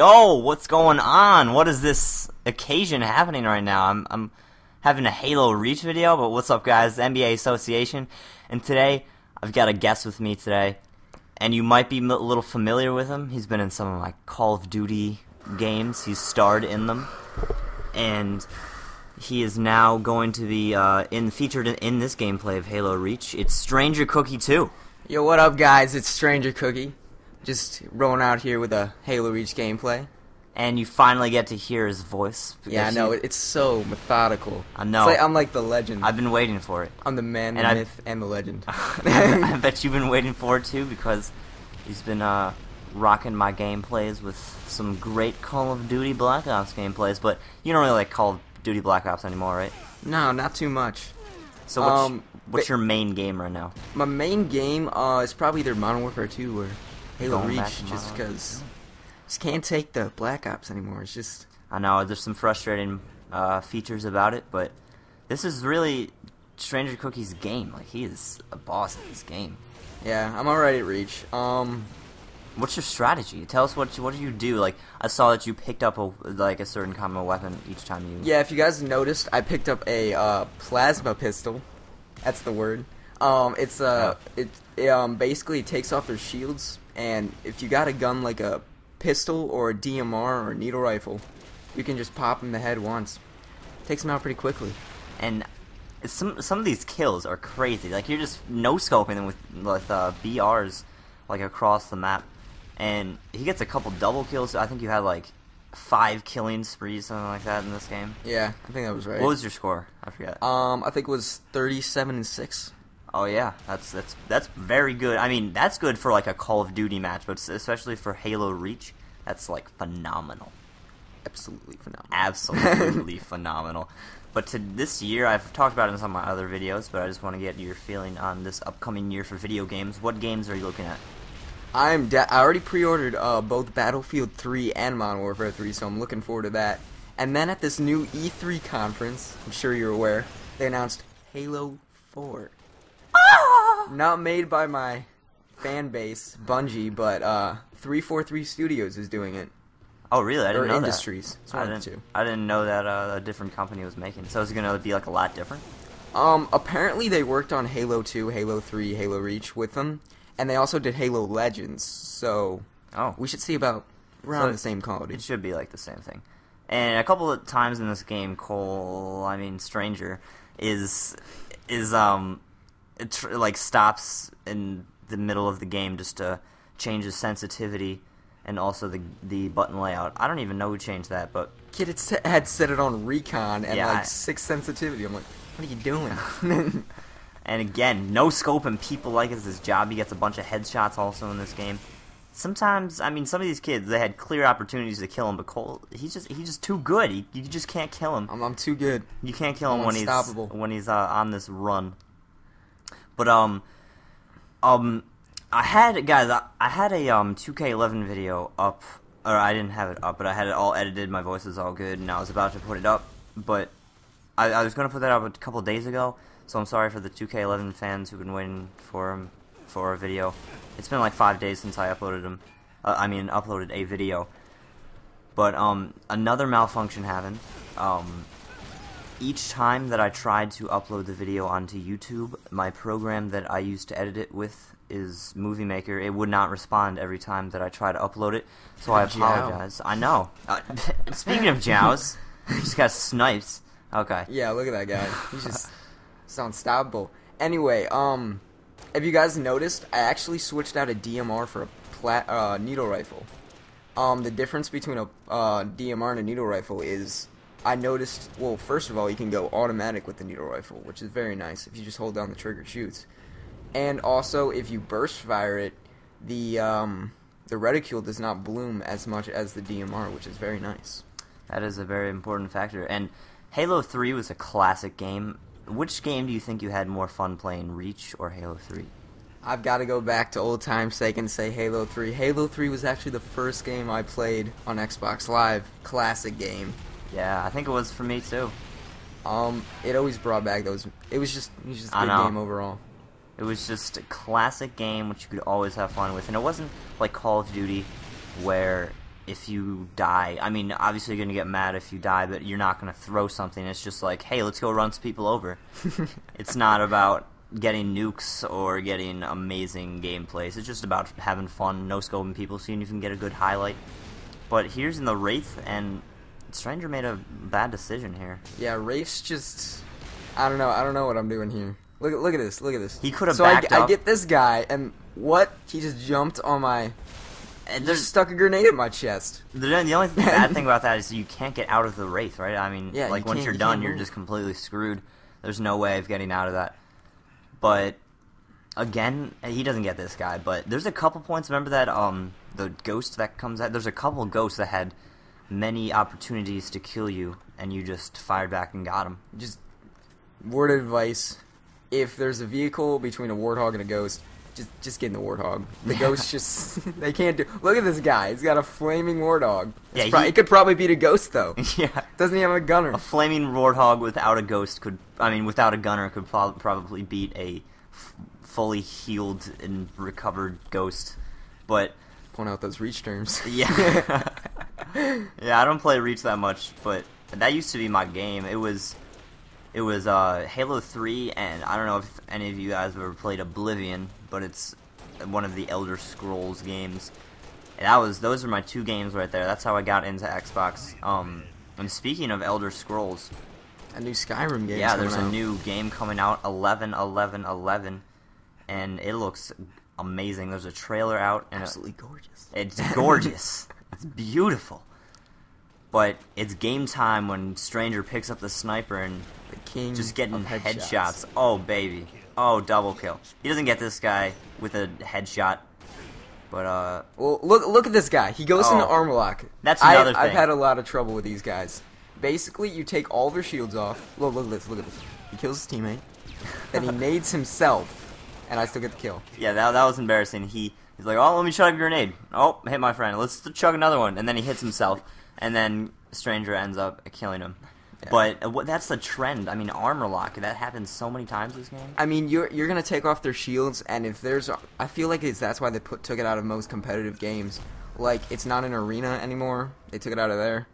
Yo, what's going on? What is this occasion happening right now? I'm having a Halo Reach video, but what's up, guys? The NBA Association, and today I've got a guest with me today, and you might be a little familiar with him. He's been in some of my Call of Duty games. He's starred in them, and he is now going to be featured in this gameplay of Halo Reach. It's strangercookie2. Yo, what up, guys? It's strangercookie. Just rolling out here with a Halo Reach gameplay. And you finally get to hear his voice. Yeah, I know. It's so methodical. I know. I'm like the legend. I've been waiting for it. I'm the man, the myth, and the legend. I bet you've been waiting for it, too, because he's been rocking my gameplays with some great Call of Duty Black Ops gameplays. But you don't really like Call of Duty Black Ops anymore, right? No, not too much. So what's your main game right now? My main game is probably either Modern Warfare 2 or Halo Reach, just because just can't take the Black Ops anymore. It's just... I know, there's some frustrating features about it, but this is really strangercookie's game. Like, he is a boss at this game. Yeah, I'm alright at Reach. What's your strategy? Tell us what do you do? Like, I saw that you picked up a certain kind of weapon each time you... Yeah, if you guys noticed, I picked up a plasma pistol. That's the word. It basically takes off their shields, and if you got a gun like a pistol or a DMR or a needle rifle, you can just pop them in the head once. Takes them out pretty quickly. And some of these kills are crazy. Like, you're just no-scoping them with BRs like across the map. And he gets a couple double kills. I think you had like 5 killing sprees, something like that, in this game. Yeah, I think that was right. What was your score? I forget. I think it was 37-6. Oh yeah, that's very good. I mean, that's good for like a Call of Duty match, but especially for Halo Reach, that's like phenomenal. Absolutely phenomenal. Absolutely phenomenal. But this year, I've talked about it in some of my other videos, but I just want to get your feeling on this upcoming year for video games. What games are you looking at? I already pre-ordered both Battlefield 3 and Modern Warfare 3, so I'm looking forward to that. And then at this new E3 conference, I'm sure you're aware, they announced Halo 4. Not made by my fan base, Bungie, but 343 Studios is doing it. Oh, really? I didn't know Industries. that. I didn't know that a different company was making it. So is it going to be like a lot different? Apparently they worked on Halo 2, Halo 3, Halo Reach with them, and they also did Halo Legends, so we should see about around the same quality. It should be like the same thing. And a couple of times in this game, Stranger like stops in the middle of the game just to change the sensitivity and also the button layout. I don't even know who changed that, but kid had set it on recon and like 6 sensitivity. I'm like, what are you doing? And again, no scope, and people like his job. He gets a bunch of headshots also in this game. Sometimes, I mean, some of these kids, they had clear opportunities to kill him, but Cole, he's just too good. You just can't kill him. I'm too good. You can't kill him when he's on this run. But I had a 2K11 video up, or I didn't have it up, but I had it all edited. My voice is all good, and I was about to put it up, but I was going to put that up a couple of days ago. So I'm sorry for the 2K11 fans who've been waiting for a video. It's been like 5 days since I uploaded uploaded a video. But another malfunction happened. Each time that I tried to upload the video onto YouTube, my program that I used to edit it with is Movie Maker. It would not respond every time that I try to upload it, so I apologize. I know. Speaking of Jows, he just got sniped. Okay. Yeah, look at that guy. He's just unstoppable. Anyway, have you guys noticed? I actually switched out a DMR for a needle rifle. The difference between a DMR and a needle rifle is, I noticed, well, first of all, you can go automatic with the needle rifle, which is very nice. If you just hold down the trigger, it shoots. And also, if you burst fire it, the reticule does not bloom as much as the DMR, which is very nice. That is a very important factor. And Halo 3 was a classic game. Which game do you think you had more fun playing, Reach or Halo 3? I've got to go back to old time's sake and say Halo 3. Halo 3 was actually the first game I played on Xbox Live. Classic game. Yeah, I think it was for me too. It always brought back those. It was just a good game overall. It was just a classic game which you could always have fun with, and it wasn't like Call of Duty where if you die. I mean, obviously you're gonna get mad if you die, but you're not gonna throw something. It's just like, hey, let's go run some people over. It's not about getting nukes or getting amazing gameplays. It's just about having fun, no-scoping people, seeing if you can get a good highlight. But here's in the Wraith, and Stranger made a bad decision here. Yeah, Wraith's just... I don't know what I'm doing here. Look at this. He could have so backed up. I get this guy, and what? He just jumped on my... And just stuck a grenade in my chest. The only bad thing about that is you can't get out of the Wraith, right? I mean, yeah, like, once you're done, you're just completely screwed. There's no way of getting out of that. But, again, he doesn't get this guy. But there's a couple points. Remember that, the ghost that comes out? There's a couple ghosts that had many opportunities to kill you, and you just fired back and got him. Just, word of advice, if there's a vehicle between a warthog and a ghost, just get in the warthog. The ghost just, they can't do... Look at this guy. He's got a flaming warthog. Yeah, he could probably beat a ghost, though. Yeah. Doesn't he have a gunner? A flaming warthog without a ghost could... I mean, without a gunner could probably beat a fully healed and recovered ghost. But... Point out those reach terms. Yeah. Yeah, I don't play Reach that much, but that used to be my game. It was Halo 3, and I don't know if any of you guys have ever played Oblivion, but it's one of the Elder Scrolls games. And those are my two games right there. That's how I got into Xbox. And speaking of Elder Scrolls, a new Skyrim game. Yeah, there's a new game coming out, 11/11/11, and it looks amazing. There's a trailer out, and absolutely gorgeous. It's gorgeous. It's beautiful. But it's game time when Stranger picks up the sniper and the king just getting of headshots. Oh, baby. Oh, double kill. He doesn't get this guy with a headshot. But, well, look at this guy. He goes into armor lock. That's another thing. I've had a lot of trouble with these guys. Basically, you take all their shields off. Look at this. He kills his teammate. Then he nades himself, and I still get the kill. Yeah, that was embarrassing. He's like, oh, let me chug a grenade. Oh, hit my friend. Let's chug another one. And then he hits himself, and then Stranger ends up killing him. Yeah. But that's the trend. I mean, armor lock, that happens so many times this game. I mean, you're going to take off their shields, and if there's... I feel like that's why they took it out of most competitive games. Like, it's not an arena anymore. They took it out of there.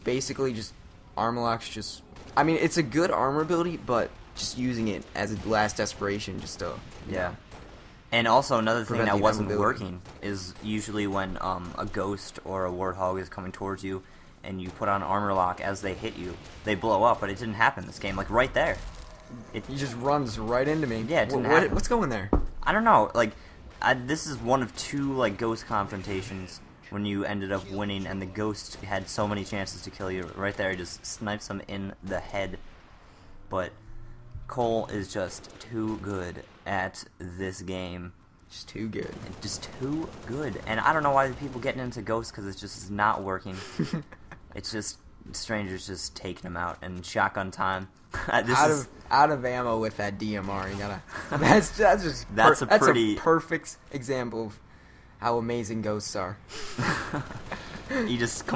Basically, just armor lock's just... I mean, it's a good armor ability, but just using it as a last desperation just to... Yeah. And also another thing that wasn't working is usually when a ghost or a warthog is coming towards you and you put on armor lock as they hit you, they blow up, but it didn't happen this game. Like, right there. He just runs right into me. Yeah, it didn't happen. What's going there? I don't know. Like, this is one of two, like, ghost confrontations when you ended up winning and the ghost had so many chances to kill you. Right there, he just snipes him in the head. But Cole is just too good at this game. Just too good. Just too good. And I don't know why people getting into Ghost, because it's just not working. It's just Stranger's just taking him out, and shotgun time. out of ammo with that DMR. You gotta. That's a perfect example of how amazing ghosts are. He just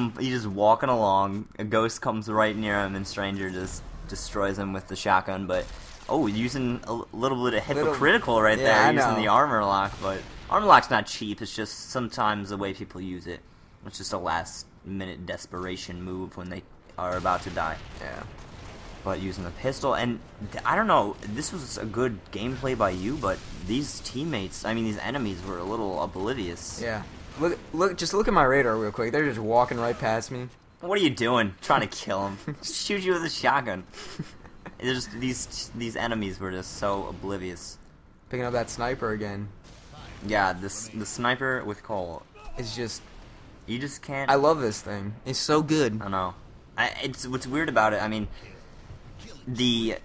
walking along. A ghost comes right near him, and Stranger just destroys him with the shotgun. But using a little bit of hypocritical right there, using the armor lock. But armor lock's not cheap. It's just sometimes the way people use it. It's just a last-minute desperation move when they are about to die. Yeah. But using the pistol, and I don't know, this was a good gameplay by you, but these teammates, I mean, these enemies were a little oblivious. Yeah. Just look at my radar real quick. They're just walking right past me. What are you doing? Trying to kill him? Just shoot you with a shotgun. These enemies were just so oblivious. Picking up that sniper again. Yeah, the sniper with Cole. It's just... You just can't... I love this thing. It's so good. I know. It's what's weird about it, I mean, the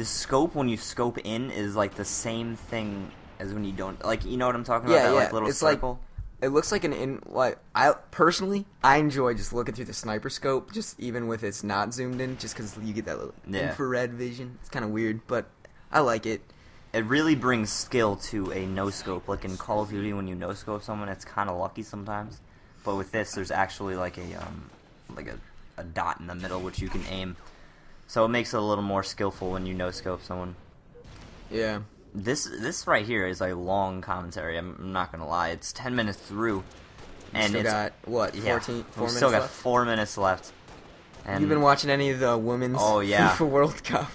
scope when you scope in is like the same thing as when you don't... Like, you know what I'm talking about? That like little circle? It looks like I enjoy just looking through the sniper scope, just even with it's not zoomed in, just because you get that little infrared vision. It's kind of weird, but I like it. It really brings skill to a no-scope. Like in Call of Duty, when you no-scope someone, it's kind of lucky sometimes. But with this, there's actually like a dot in the middle which you can aim. So it makes it a little more skillful when you no-scope someone. Yeah. This right here is a long commentary. I'm not gonna lie. It's 10 minutes through, And still it's got what? 14, yeah, 4 we minutes still got left. 4 minutes left. And You've been watching any of the women's Oh, yeah. FIFA World Cup?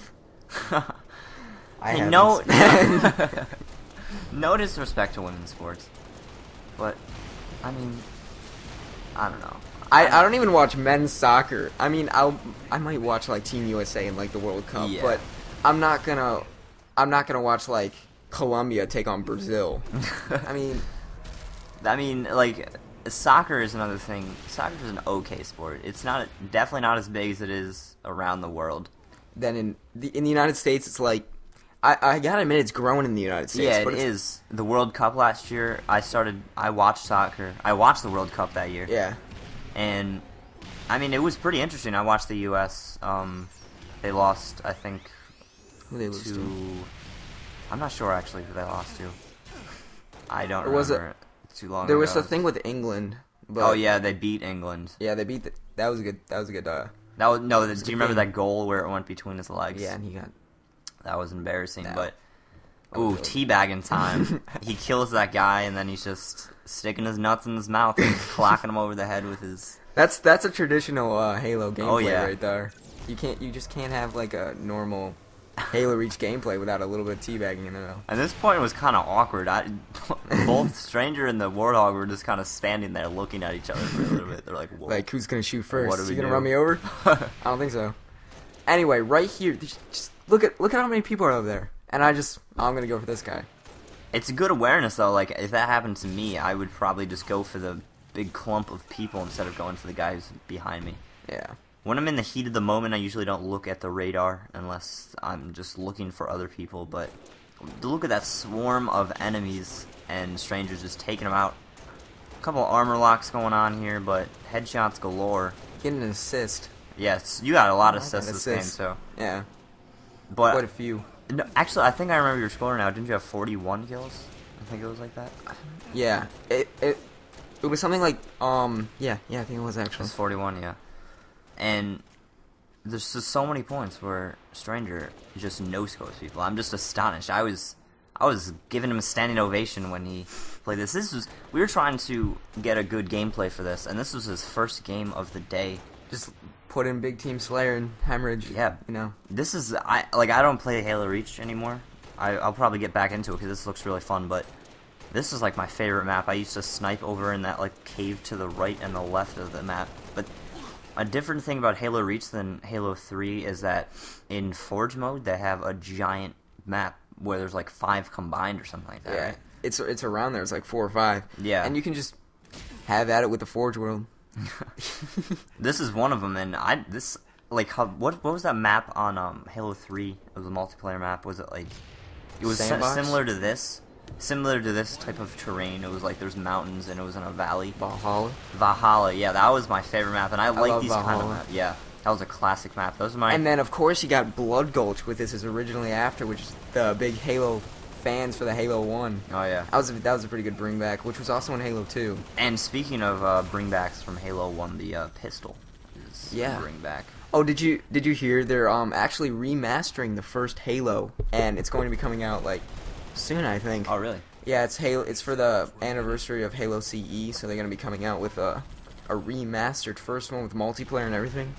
I Hey, haven't. no, no disrespect to women's sports, but I mean, I don't know. I don't even watch men's soccer. I mean, I might watch like Team USA in like the World Cup, Yeah. but I'm not gonna watch like Colombia take on Brazil. I mean, like, soccer is another thing. Soccer is an okay sport. It's definitely not as big as it is around the world. Then in the United States, it's like I gotta admit it's growing in the United States. Yeah, but it is. The World Cup last year, I watched soccer. I watched the World Cup that year. Yeah, And, I mean, it was pretty interesting. I watched the U.S. They lost, I think, who they lose to? I'm not sure, actually, who they lost to. I don't Or was it- remember too long There ago. was a thing with England. But Oh, yeah, they beat England. yeah, they beat. That was a good. That was a good. That was, no, do a good you remember game. that goal where it went between his legs? Yeah, and he got. That was embarrassing, No. but... That was Ooh, really- teabagging time. He kills that guy, and then he's just sticking his nuts in his mouth and clacking him over the head with his... That's a traditional Halo gameplay Oh, yeah. right there. You just can't have like a normal Halo Reach gameplay without a little bit of teabagging in there. At this point, it was kind of awkward. Both Stranger and the Warthog were just kind of standing there looking at each other for a little bit. They're like, whoa. Like, who's gonna shoot first? What do Is we he gonna do? run me over? I don't think so. Anyway, right here, just look at how many people are over there, and I'm gonna go for this guy. It's a good awareness, though. Like, if that happened to me, I would probably just go for the big clump of people instead of going for the guy who's behind me. Yeah. When I'm in the heat of the moment, I usually don't look at the radar unless I'm just looking for other people, but to look at that swarm of enemies and strangers just taking them out. A couple armor locks going on here, but headshots galore. Getting an assist. Yes, you got a lot of I got assists this game, assists. so. Yeah. But Quite a few. no, actually, I think I remember your score now. Didn't you have 41 kills? I think it was like that. Yeah. It was something like yeah, I think it was It actually. was 41, yeah. And there's just so many points where Stranger just no-scopes people. I'm just astonished. I was giving him a standing ovation when he played this. We were trying to get a good gameplay for this, and this was his first game of the day. Just put in Big Team Slayer and Hemorrhage. Yeah. You know. This is I don't play Halo Reach anymore. I'll probably get back into it because this looks really fun, but this is like my favorite map. I used to snipe over in that like cave to the right and the left of the map. But a different thing about Halo Reach than Halo 3 is that in Forge mode they have a giant map where there's like 5 combined or something like that. Yeah. Right? It's around there. It's like 4 or 5. Yeah. And you can just have at it with the Forge world. This is one of them, and what was that map on Halo 3? It was a multiplayer map. Was it like it was Sandbox? similar to this? Similar to this type of terrain. It was like there's mountains and it was in a valley. Valhalla. Valhalla, yeah, that was my favorite map, and I like love these kind of Valhalla. maps. Yeah, that was a classic map. Those are my And then, of course, you got Blood Gulch with this is originally after, which is the big Halo fans for the Halo 1. oh yeah. That was a pretty good bringback, which was also in Halo 2. And speaking of bringbacks from Halo 1, the pistol is Yeah. a bringback. Oh, did you hear they're actually remastering the first Halo, and it's going to be coming out like soon, I think. Oh really? Yeah, it's for the anniversary of Halo CE, so they're going to be coming out with a remastered first one with multiplayer and everything.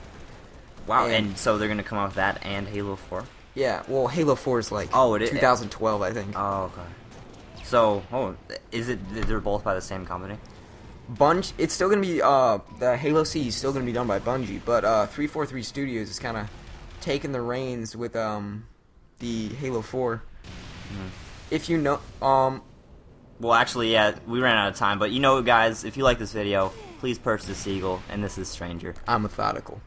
Wow. And- And so they're gonna come out with that and Halo 4. Yeah, well, Halo 4 is like Oh, it is- 2012, I think. Oh okay. So is it they're both by the same company? It's still going to be, the Halo CE is still going to be done by Bungie, but 343 Studios is kind of taking the reins with the Halo 4. If you know, Well, actually, yeah, we ran out of time, but you know, guys, if you like this video, please purchase a Seagull, and this is Stranger. I'm methodical.